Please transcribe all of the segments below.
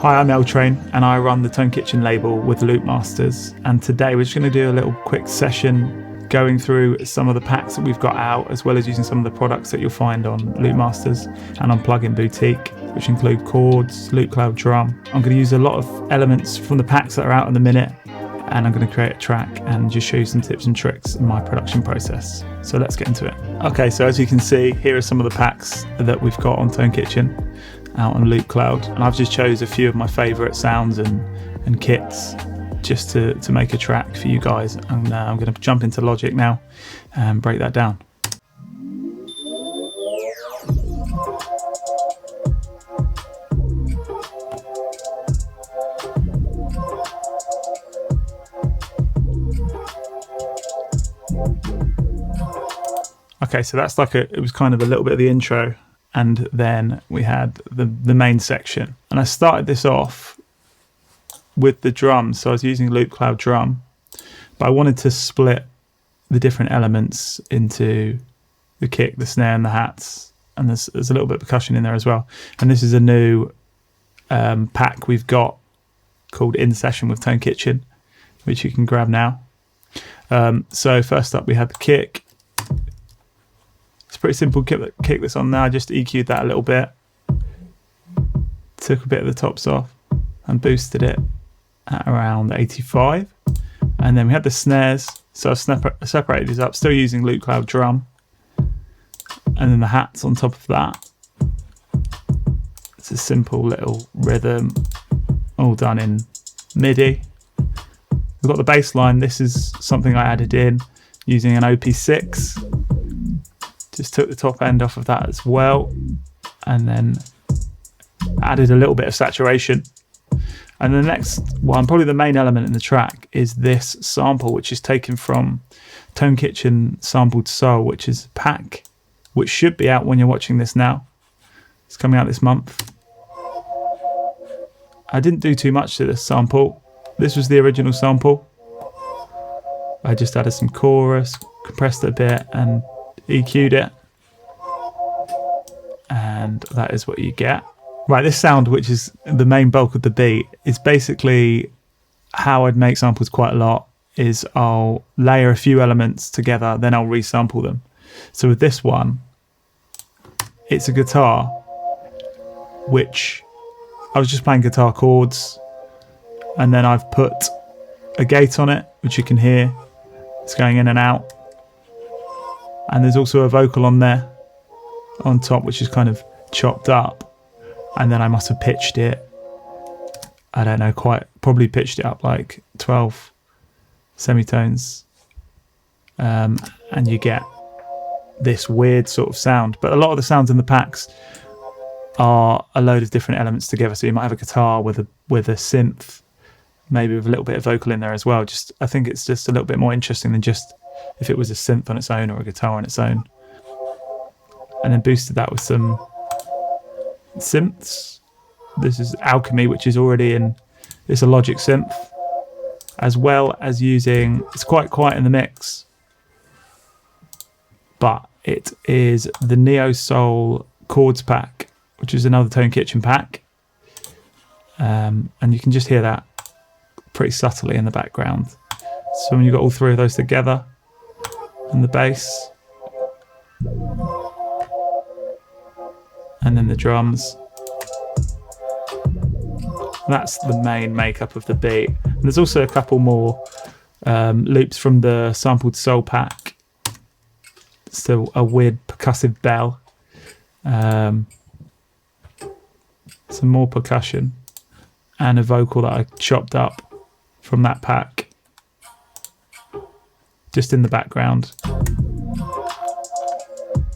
Hi, I'm L.Train and I run the Tone Kitchen label with Loop Masters, and today we're just going to do a little quick session going through some of the packs that we've got out, as well as using some of the products that you'll find on Loop Masters and on Plugin Boutique, which include chords, Loopcloud drum. I'm going to use a lot of elements from the packs that are out in the minute, and I'm going to create a track and just show you some tips and tricks in my production process. So let's get into it. Okay, so as you can see, here are some of the packs that we've got on Tone Kitchen out on Loopcloud, and I've just chose a few of my favourite sounds and kits just to make a track for you guys. And I'm going to jump into Logic now and break that down. Okay, so that's like it was kind of a little bit of the intro, and then we had the main section. And I started this off with the drums, so I was using Loopcloud drum, but I wanted to split the different elements into the kick, the snare and the hats, and there's a little bit of percussion in there as well. And this is a new pack we've got called In Session with Tone Kitchen, which you can grab now. So first up we had the kick. It's pretty simple kick that's on there. I just EQ'd that a little bit, took a bit of the tops off and boosted it at around 85. And then we had the snares, so I've separated these up, still using Loopcloud drum, and then the hats on top of that. It's a simple little rhythm, all done in MIDI. We've got the bass line. This is something I added in using an OP6. Just took the top end off of that as well, and then added a little bit of saturation. And the next one, probably the main element in the track, is this sample, which is taken from Tone Kitchen Sampled Soul, which is a pack which should be out when you're watching this now. It's coming out this month. I didn't do too much to this sample. This was the original sample. I just added some chorus, compressed it a bit, and EQ'd it, and that is what you get. Right, this sound, which is the main bulk of the beat, is basically how I'd make samples quite a lot. Is I'll layer a few elements together, then I'll resample them. So with this one, it's a guitar, which I was just playing guitar chords, and then I've put a gate on it, which you can hear. It's going in and out. And there's also a vocal on there on top, which is kind of chopped up, and then I must have pitched it, I don't know, probably pitched it up like 12 semitones, and you get this weird sort of sound. But a lot of the sounds in the packs are a load of different elements together, so you might have a guitar with a synth, maybe with a little bit of vocal in there as well. I think it's just a little bit more interesting than just if it was a synth on its own or a guitar on its own. And then boosted that with some synths. This is Alchemy, which is already in, it's a Logic synth, as well as using, it's quite quiet in the mix, but it is the Neo Soul Chords pack, which is another Tone Kitchen pack. And you can just hear that pretty subtly in the background. So when you've got all three of those together, and the bass, and then the drums, that's the main makeup of the beat. And there's also a couple more loops from the Sampled Soul pack. Still a weird percussive bell, some more percussion, and a vocal that I chopped up from that pack just in the background.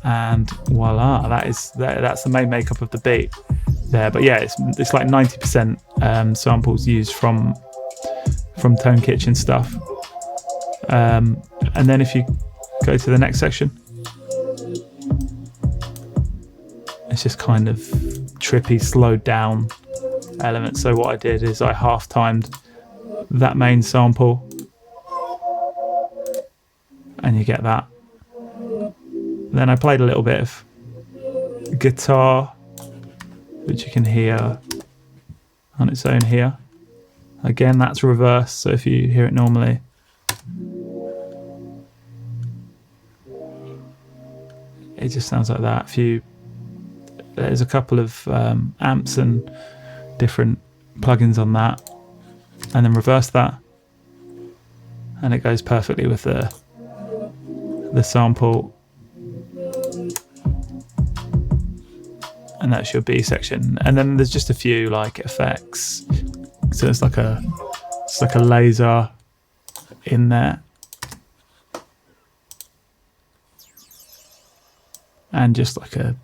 And voila, that's the main makeup of the beat there. But yeah, it's like 90% samples used from Tone Kitchen stuff. And then if you go to the next section, it's just kind of trippy, slowed down elements. So what I did is I half-timed that main sample, and you get that. Then I played a little bit of guitar, which you can hear on its own here. Again, that's reverse, so if you hear it normally, it just sounds like that. There's a couple of amps and different plugins on that, and then reverse that, and it goes perfectly with the sample. And that's your B section. And then there's just a few like effects. So it's like a laser in there. And just like a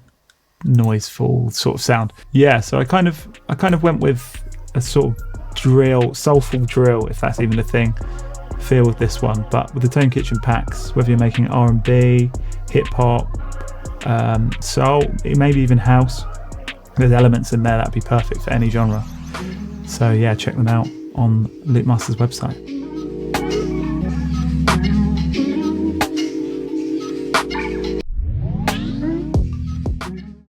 noiseful sort of sound. Yeah, so I kind of went with a sort of soulful drill, if that's even a thing, feel with this one. But with the Tone Kitchen packs, whether you're making R&B, hip hop, soul, maybe even house, there's elements in there that'd be perfect for any genre. So yeah, check them out on Loopmaster's website.